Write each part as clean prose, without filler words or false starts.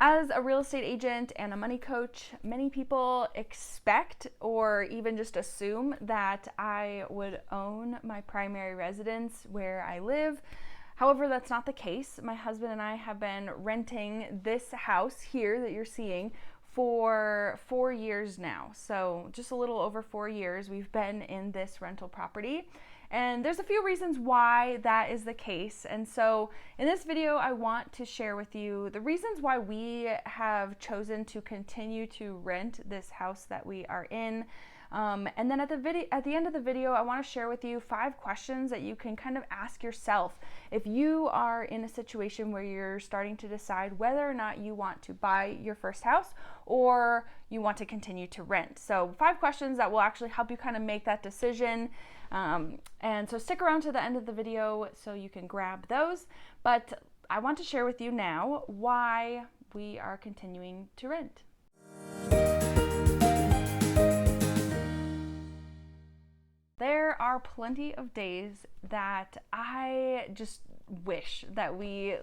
As a real estate agent and a money coach, many people expect or even just assume that I would own my primary residence where I live. However, that's not the case. My husband and I have been renting this house here that you're seeing for 4 years now. So just a little over 4 years we've been in this rental property. And there's a few reasons why that is the case. And so in this video, I want to share with you the reasons why we have chosen to continue to rent this house that we are in. And then at the end of the video, I want to share with you 5 questions that you can kind of ask yourself if you are in a situation where you're starting to decide whether or not you want to buy your first house or you want to continue to rent. So 5 questions that will actually help you kind of make that decision. And so stick around to the end of the video so you can grab those. But I want to share with you now why we are continuing to rent. There are plenty of days that I just wish that we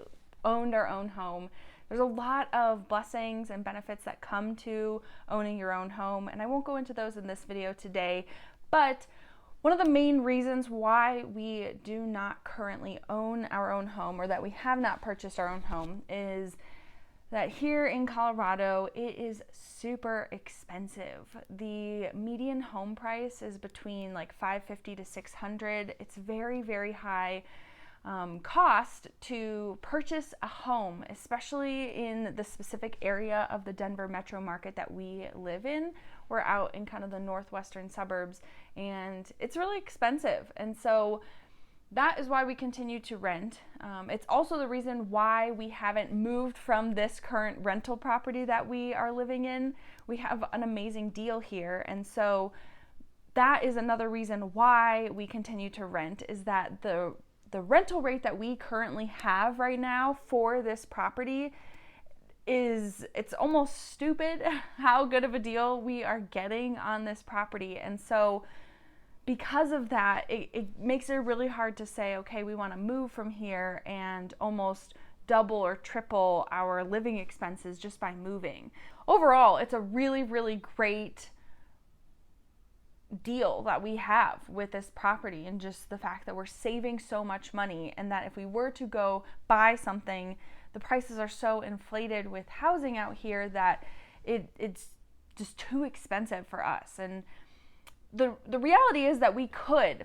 owned our own home. There's a lot of blessings and benefits that come to owning your own home, and I won't go into those in this video today, but one of the main reasons why we do not currently own our own home, or that we have not purchased our own home, is that here in Colorado, it is super expensive. The median home price is between like $550 to $600. It's very, very high cost to purchase a home, especially in the specific area of the Denver metro market that we live in. We're out in kind of the northwestern suburbs, and it's really expensive. And so that is why we continue to rent. It's also the reason why we haven't moved from this current rental property that we are living in. We have an amazing deal here, and so that is another reason why we continue to rent, is that the rental rate that we currently have right now for this property it's almost stupid how good of a deal we are getting on this property. And so because of that, it makes it really hard to say, okay, we want to move from here and almost double or triple our living expenses just by moving. Overall, it's a really, really great deal that we have with this property, and just the fact that we're saving so much money, and that if we were to go buy something, the prices are so inflated with housing out here that it's just too expensive for us. And the reality is that we could,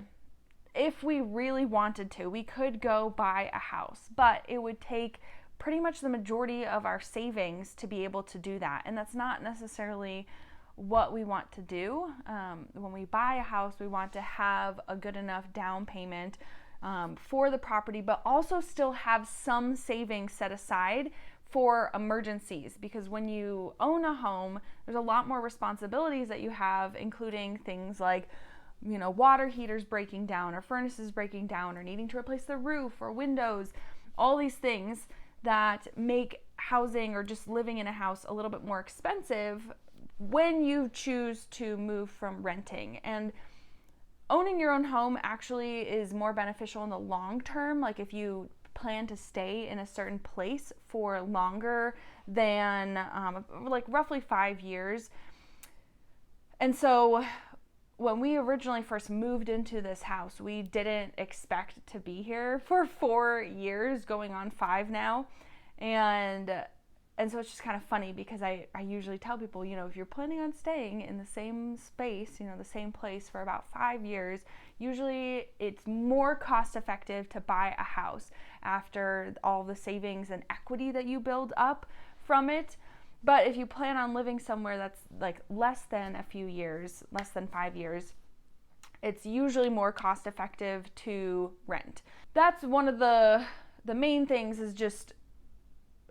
if we really wanted to, we could go buy a house, but it would take pretty much the majority of our savings to be able to do that. And that's not necessarily what we want to do. When we buy a house, we want to have a good enough down payment for the property, but also still have some savings set aside for emergencies, because when you own a home, there's a lot more responsibilities that you have, including things like, water heaters breaking down, or furnaces breaking down, or needing to replace the roof or windows, all these things that make housing or just living in a house a little bit more expensive when you choose to move from renting. And owning your own home actually is more beneficial in the long term. Like if you plan to stay in a certain place for longer than like roughly 5 years. And so when we originally first moved into this house, we didn't expect to be here for 4 years, going on 5 now. And so it's just kind of funny, because I usually tell people, if you're planning on staying in the same space, the same place for about 5 years, usually it's more cost effective to buy a house after all the savings and equity that you build up from it. But if you plan on living somewhere that's like less than a few years, less than 5 years, it's usually more cost effective to rent. That's one of the main things, is just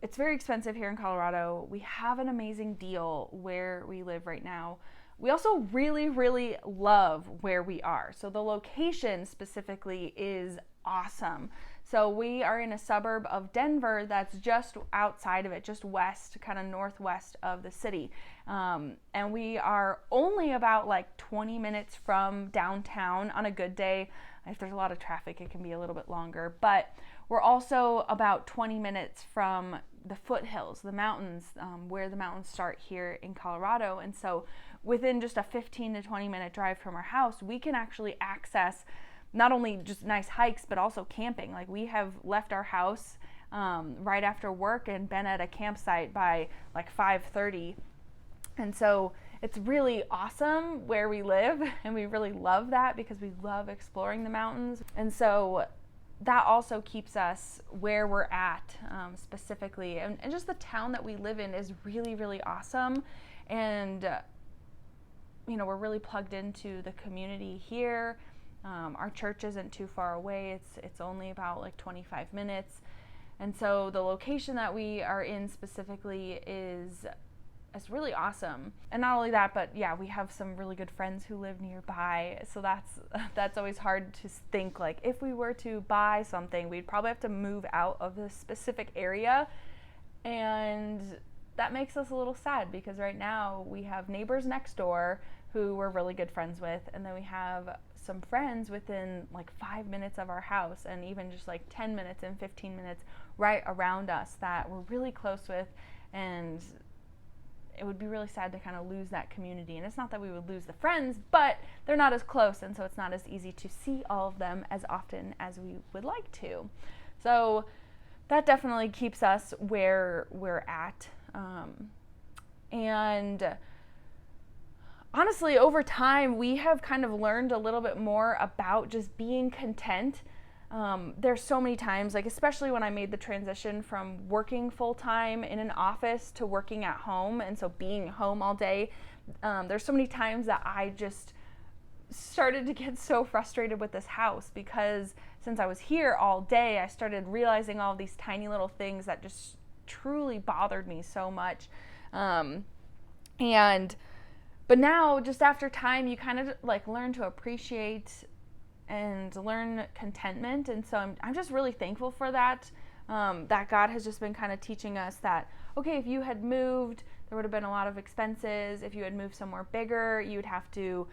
it's very expensive here in Colorado. We have an amazing deal where we live right now. We also really, really love where we are. So the location specifically is awesome. So we are in a suburb of Denver that's just outside of it, just west, kind of northwest of the city. And we are only about like 20 minutes from downtown on a good day. If there's a lot of traffic, it can be a little bit longer, but we're also about 20 minutes from the foothills, the mountains, where the mountains start here in Colorado. And so within just a 15 to 20 minute drive from our house, we can actually access not only just nice hikes, but also camping. Like, we have left our house right after work and been at a campsite by like 5:30. And so it's really awesome where we live, and we really love that because we love exploring the mountains. And so that also keeps us where we're at specifically. And just the town that we live in is really, really awesome. And, we're really plugged into the community here. Our church isn't too far away. It's only about like 25 minutes. And so the location that we are in specifically is really awesome. And not only that, but yeah, we have some really good friends who live nearby. So that's always hard to think, like, if we were to buy something, we'd probably have to move out of this specific area. And that makes us a little sad because right now we have neighbors next door who we're really good friends with, and then we have some friends within like 5 minutes of our house, and even just like 10 minutes and 15 minutes right around us that we're really close with. And it would be really sad to kind of lose that community. And it's not that we would lose the friends, but they're not as close, and so it's not as easy to see all of them as often as we would like to. So that definitely keeps us where we're at. And honestly, over time, we have kind of learned a little bit more about just being content. There's so many times, like especially when I made the transition from working full-time in an office to working at home, and so being home all day, there's so many times that I just started to get so frustrated with this house because since I was here all day, I started realizing all these tiny little things that just truly bothered me so much. But now, just after time, you kind of like learn to appreciate and learn contentment. And so I'm just really thankful for that, that God has just been kind of teaching us that, okay, if you had moved, there would have been a lot of expenses. If you had moved somewhere bigger, you would have to,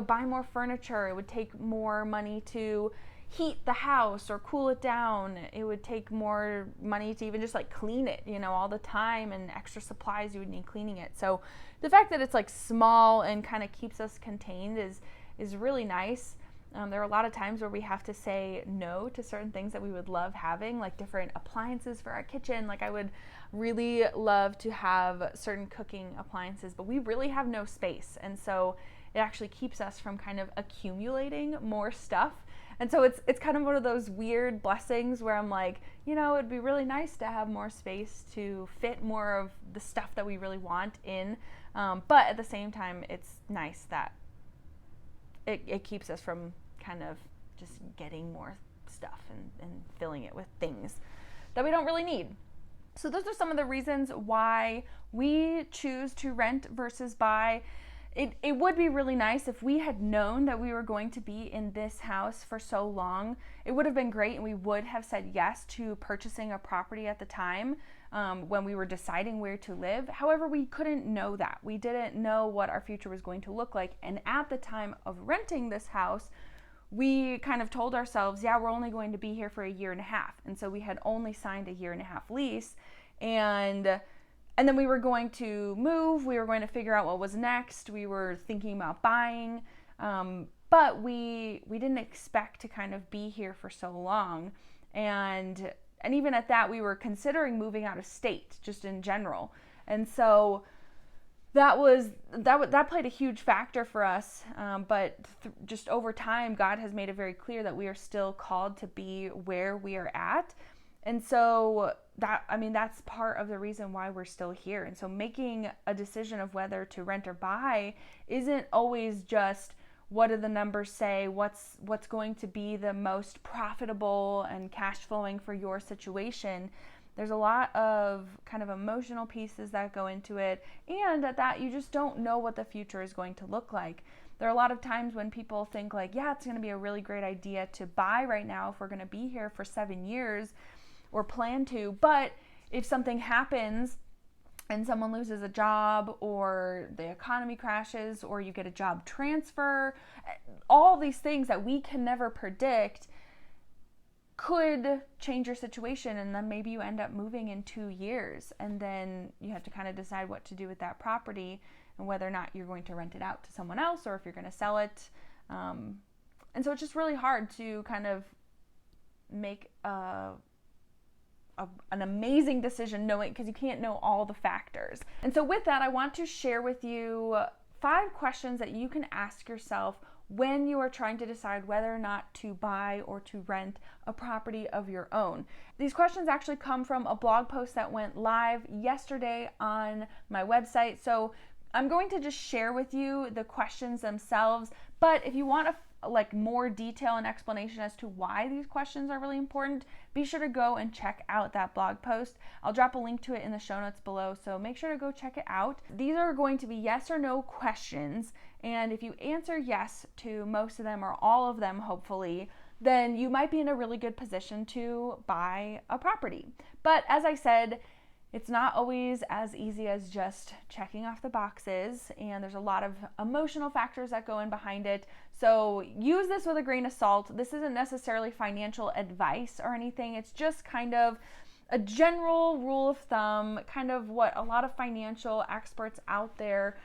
buy more furniture. It would take more money to heat the house or cool it down. It would take more money to even just like clean it, all the time, and extra supplies you would need cleaning it. So the fact that it's like small and kind of keeps us contained is really nice. There are a lot of times where we have to say no to certain things that we would love having, like different appliances for our kitchen. Like I would really love to have certain cooking appliances, but we really have no space. And so it actually keeps us from kind of accumulating more stuff. And so it's kind of one of those weird blessings where I'm like, it'd be really nice to have more space to fit more of the stuff that we really want in. But at the same time, it's nice that it keeps us from kind of just getting more stuff and filling it with things that we don't really need. So those are some of the reasons why we choose to rent versus buy. It would be really nice if we had known that we were going to be in this house for so long. It would have been great, and we would have said yes to purchasing a property at the time when we were deciding where to live. However, we couldn't know that. We didn't know what our future was going to look like. And at the time of renting this house, we kind of told ourselves, yeah, we're only going to be here for a year and a half. And so we had only signed a year and a half lease. And then we were going to move. We were going to figure out what was next. We were thinking about buying. But we didn't expect to kind of be here for so long. And even at that, we were considering moving out of state, just in general. And so that played a huge factor for us. But just over time, God has made it very clear that we are still called to be where we are at. And so that's part of the reason why we're still here. And so making a decision of whether to rent or buy isn't always just what do the numbers say, what's going to be the most profitable and cash flowing for your situation. There's a lot of kind of emotional pieces that go into it. And at that, you just don't know what the future is going to look like. There are a lot of times when people think like, yeah, it's going to be a really great idea to buy right now if we're going to be here for 7 years or plan to. But if something happens and someone loses a job, or the economy crashes, or you get a job transfer, all these things that we can never predict, could change your situation, and then maybe you end up moving in 2 years, and then you have to kind of decide what to do with that property and whether or not you're going to rent it out to someone else or if you're going to sell it. And so it's just really hard to kind of make an amazing decision knowing, because you can't know all the factors. And so with that, I want to share with you 5 questions that you can ask yourself when you are trying to decide whether or not to buy or to rent a property of your own. These questions actually come from a blog post that went live yesterday on my website. So I'm going to just share with you the questions themselves, but if you want more detail and explanation as to why these questions are really important, be sure to go and check out that blog post. I'll drop a link to it in the show notes below, so make sure to go check it out. These are going to be yes or no questions, and if you answer yes to most of them or all of them, hopefully, then you might be in a really good position to buy a property. But as I said, it's not always as easy as just checking off the boxes, and there's a lot of emotional factors that go in behind it. So use this with a grain of salt. This isn't necessarily financial advice or anything. It's just kind of a general rule of thumb, kind of what a lot of financial experts out there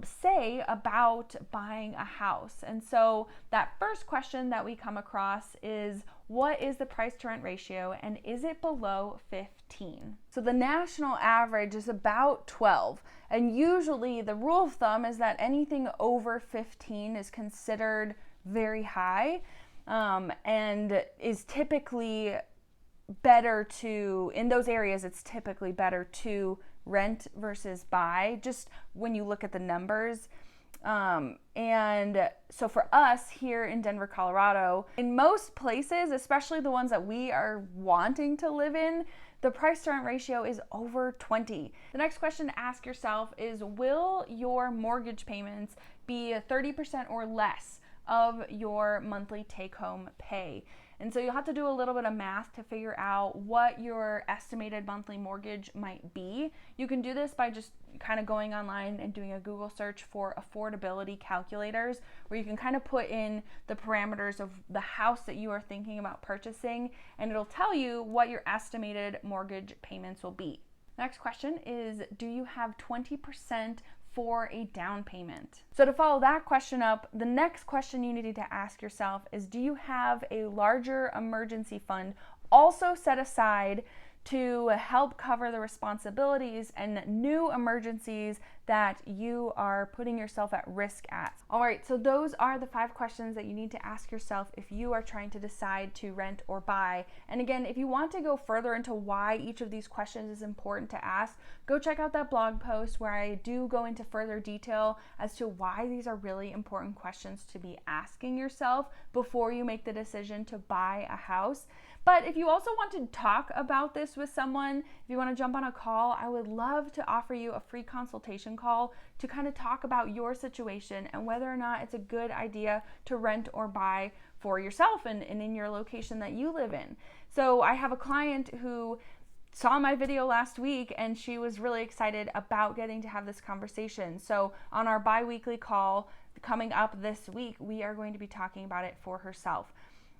say about buying a house. And so that first question that we come across is, what is the price to rent ratio, and is it below 15? So the national average is about 12, and usually the rule of thumb is that anything over 15 is considered very high, and is typically better to, in those areas, it's typically better to rent versus buy, just when you look at the numbers. And so for us here in Denver, Colorado, in most places, especially the ones that we are wanting to live in, the price to rent ratio is over 20. The next question to ask yourself is, will your mortgage payments be 30% or less of your monthly take-home pay? And so you'll have to do a little bit of math to figure out what your estimated monthly mortgage might be. You can do this by just kind of going online and doing a Google search for affordability calculators, where you can kind of put in the parameters of the house that you are thinking about purchasing, and it'll tell you what your estimated mortgage payments will be. Next question is, do you have 20% for a down payment? So to follow that question up, the next question you need to ask yourself is, do you have a larger emergency fund also set aside to help cover the responsibilities and new emergencies that you are putting yourself at risk at? All right, so those are the 5 questions that you need to ask yourself if you are trying to decide to rent or buy. And again, if you want to go further into why each of these questions is important to ask, go check out that blog post where I do go into further detail as to why these are really important questions to be asking yourself before you make the decision to buy a house. But if you also want to talk about this with someone, if you want to jump on a call, I would love to offer you a free consultation call to kind of talk about your situation and whether or not it's a good idea to rent or buy for yourself and in your location that you live in. So I have a client who saw my video last week, and she was really excited about getting to have this conversation. So on our bi-weekly call coming up this week, we are going to be talking about it for herself.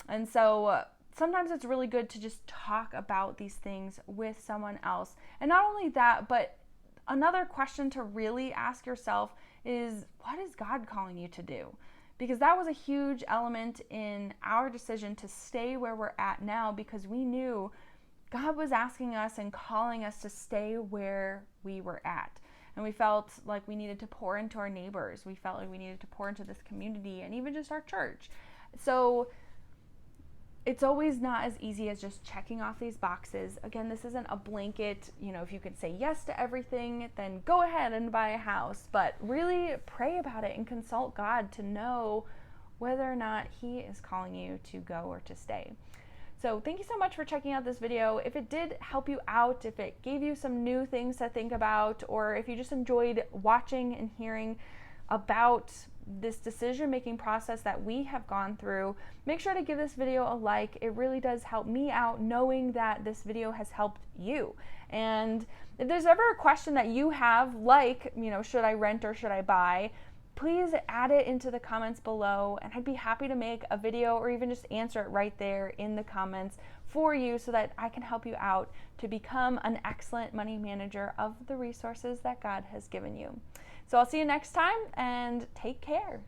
And so sometimes it's really good to just talk about these things with someone else. And not only that, but another question to really ask yourself is, what is God calling you to do? Because that was a huge element in our decision to stay where we're at now, because we knew God was asking us and calling us to stay where we were at. And we felt like we needed to pour into our neighbors. We felt like we needed to pour into this community and even just our church. So it's always not as easy as just checking off these boxes. Again, this isn't a blanket, if you could say yes to everything, then go ahead and buy a house. But really pray about it and consult God to know whether or not He is calling you to go or to stay. So thank you so much for checking out this video. If it did help you out, if it gave you some new things to think about, or if you just enjoyed watching and hearing about this decision-making process that we have gone through, make sure to give this video a like. It really does help me out knowing that this video has helped you. And if there's ever a question that you have, like, should I rent or should I buy? please add it into the comments below, and I'd be happy to make a video or even just answer it right there in the comments for you so that I can help you out to become an excellent money manager of the resources that God has given you. So I'll see you next time, and take care.